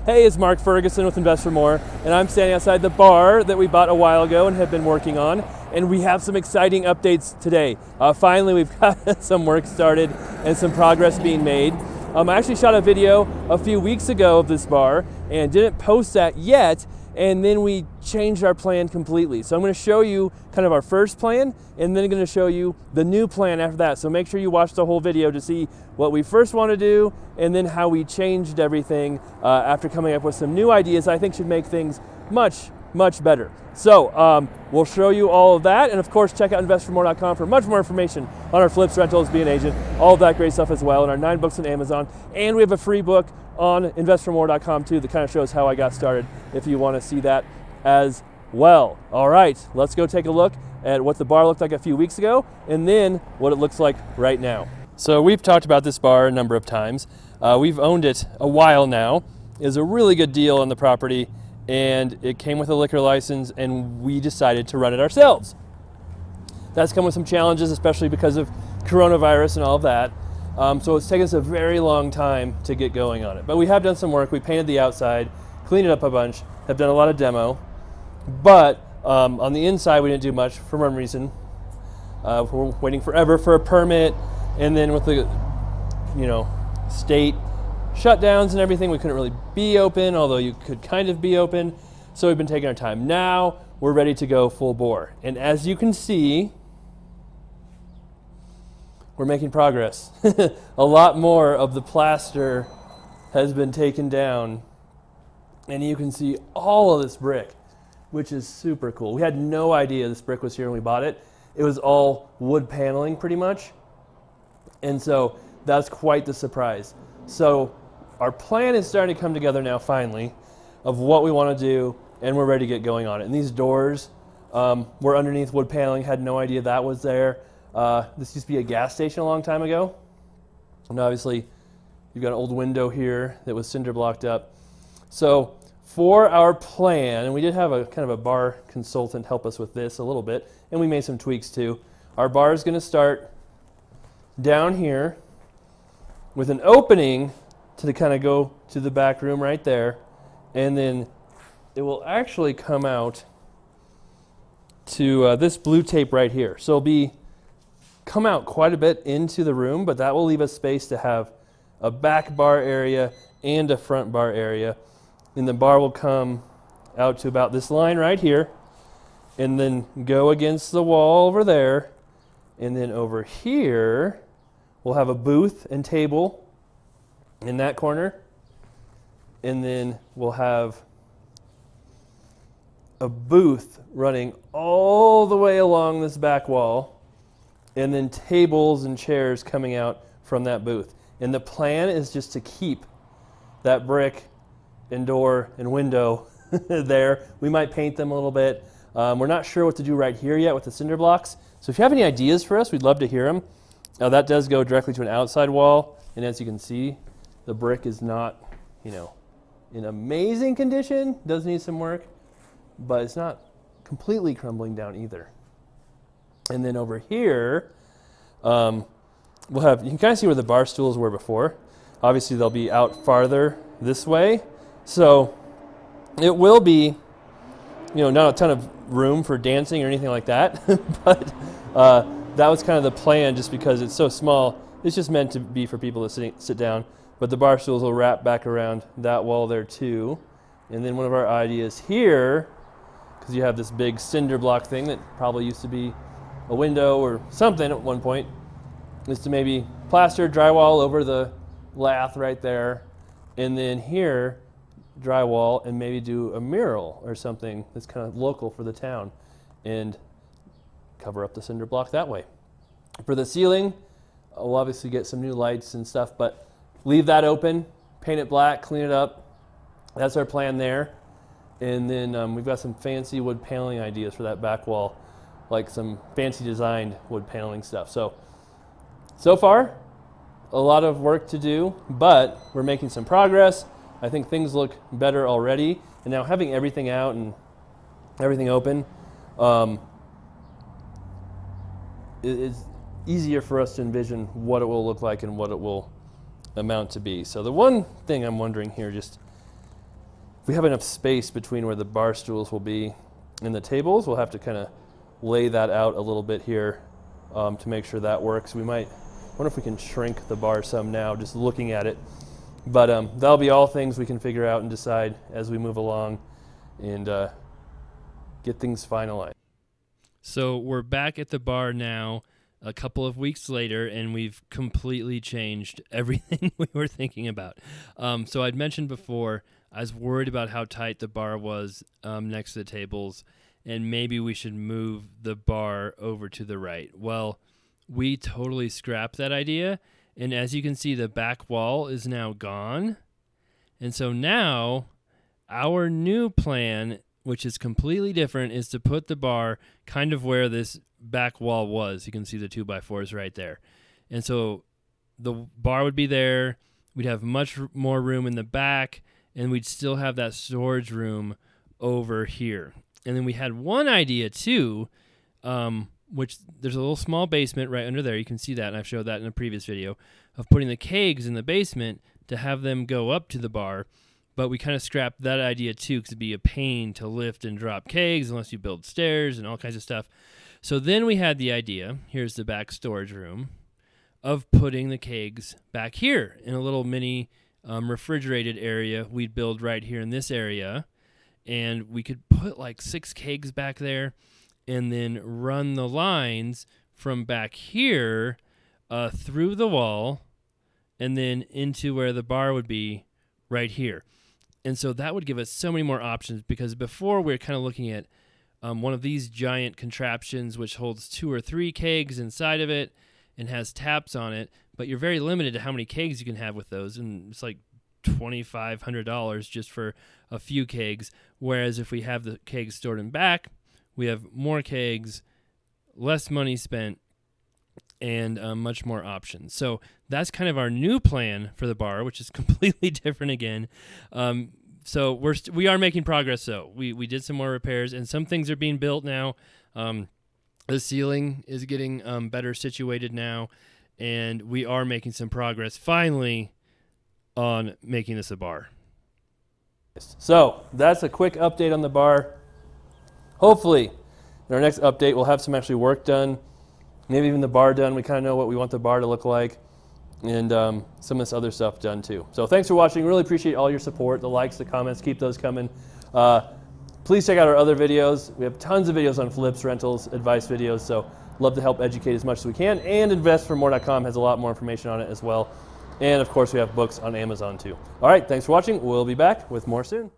Hey, it's Mark Ferguson with Invest for More, and I'm standing outside the bar that we bought a while ago and have been working on, and we have some exciting updates today. Finally, we've got some work started and some progress being made. I actually shot a video a few weeks ago of this bar and didn't post that yet, and then we changed our plan completely. So I'm going to show you kind of our first plan, and then I'm going to show you the new plan after that. So make sure you watch the whole video to see what we first want to do, and then how we changed everything after coming up with some new ideas I think should make things much better. So we'll show you all of that, and of course check out investformore.com for much more information on our flips, rentals, be an agent, all of that great stuff as well, and our 9 books on Amazon. And we have a free book on investformore.com too that kind of shows how I got started if you want to see that as well. All right, let's go take a look at what the bar looked like a few weeks ago and then what it looks like right now. So we've talked about this bar a number of times. We've owned it a while now. It was a really good deal on the property, and it came with a liquor license, and we decided to run it ourselves. That's come with some challenges, especially because of coronavirus and all of that. So it's taken us a very long time to get going on it. But we have done some work. We painted the outside, cleaned it up a bunch, have done a lot of demo. But on the inside, we didn't do much for one reason. We're waiting forever for a permit, and then with the, state shutdowns and everything, we couldn't really be open, although you could kind of be open. So we've been taking our time. Now we're ready to go full bore. And as you can see, we're making progress. A lot more of the plaster has been taken down, and you can see all of this brick, which is super cool. We had no idea this brick was here when we bought it. It was all wood paneling pretty much, and so that's quite the surprise. So our plan is starting to come together now finally of what we want to do, and we're ready to get going on it. And these doors were underneath wood paneling, had no idea that was there. This used to be a gas station a long time ago, and obviously you've got an old window here that was cinder blocked up. So for our plan, and we did have a kind of a bar consultant help us with this a little bit, and we made some tweaks too. Our bar is going to start down here with an opening to kind of go to the back room right there, and then it will actually come out to this blue tape right here. So it'll come out quite a bit into the room, but that will leave us space to have a back bar area and a front bar area. And the bar will come out to about this line right here, and then go against the wall over there. And then over here, we'll have a booth and table in that corner. And then we'll have a booth running all the way along this back wall, and then tables and chairs coming out from that booth. And the plan is just to keep that brick and door and window there. We might paint them a little bit. We're not sure what to do right here yet with the cinder blocks. So if you have any ideas for us, we'd love to hear them. Now that does go directly to an outside wall, and as you can see, the brick is not, in amazing condition. Does need some work, but it's not completely crumbling down either. And then over here, we'll have, you can kind of see where the bar stools were before. Obviously they'll be out farther this way. So it will be, not a ton of room for dancing or anything like that, but that was kind of the plan just because it's so small. It's just meant to be for people to sit down, but the bar stools will wrap back around that wall there too. And then one of our ideas here, because you have this big cinder block thing that probably used to be a window or something at one point, is to maybe plaster drywall over the lath right there, and then here drywall and maybe do a mural or something that's kind of local for the town and cover up the cinder block that way. For the ceiling, we'll obviously get some new lights and stuff, but leave that open, paint it black, clean it up. That's our plan there. And then we've got some fancy wood paneling ideas for that back wall, like some fancy designed wood paneling stuff. So far, a lot of work to do, but we're making some progress. I think things look better already. And now having everything out and everything open, it's easier for us to envision what it will look like and what it will amount to be. So the one thing I'm wondering here, just if we have enough space between where the bar stools will be and the tables, we'll have to kind of lay that out a little bit here to make sure that works. We might wonder if we can shrink the bar some now, just looking at it. But that'll be all things we can figure out and decide as we move along and get things finalized. So we're back at the bar now a couple of weeks later, and we've completely changed everything we were thinking about. So I'd mentioned before, I was worried about how tight the bar was next to the tables, and maybe we should move the bar over to the right. Well, we totally scrapped that idea, and as you can see, the back wall is now gone. And so now our new plan, which is completely different, is to put the bar kind of where this back wall was. You can see the 2x4s right there. And so the bar would be there. We'd have much more room in the back, and we'd still have that storage room over here. And then we had one idea too, which there's a little small basement right under there. You can see that, and I've showed that in a previous video, of putting the kegs in the basement to have them go up to the bar. But we kind of scrapped that idea too, because it'd be a pain to lift and drop kegs unless you build stairs and all kinds of stuff. So then we had the idea, here's the back storage room, of putting the kegs back here in a little mini refrigerated area we'd build right here in this area. And we could put like 6 kegs back there and then run the lines from back here through the wall and then into where the bar would be right here. And so that would give us so many more options, because before we were kind of looking at one of these giant contraptions which holds 2 or 3 kegs inside of it and has taps on it, but you're very limited to how many kegs you can have with those, and it's like $2,500 just for a few kegs, whereas if we have the kegs stored in back, we have more kegs, less money spent, and much more options. So that's kind of our new plan for the bar, which is completely different again. So we are making progress, though. We did some more repairs, and some things are being built now. The ceiling is getting better situated now, and we are making some progress finally on making this a bar. So that's a quick update on the bar. Hopefully, in our next update, we'll have some actually work done, maybe even the bar done. We kind of know what we want the bar to look like, and some of this other stuff done too. So thanks for watching. Really appreciate all your support, the likes, the comments. Keep those coming. Please check out our other videos. We have tons of videos on flips, rentals, advice videos, so love to help educate as much as we can. And investformore.com has a lot more information on it as well. And of course, we have books on Amazon too. All right, thanks for watching. We'll be back with more soon.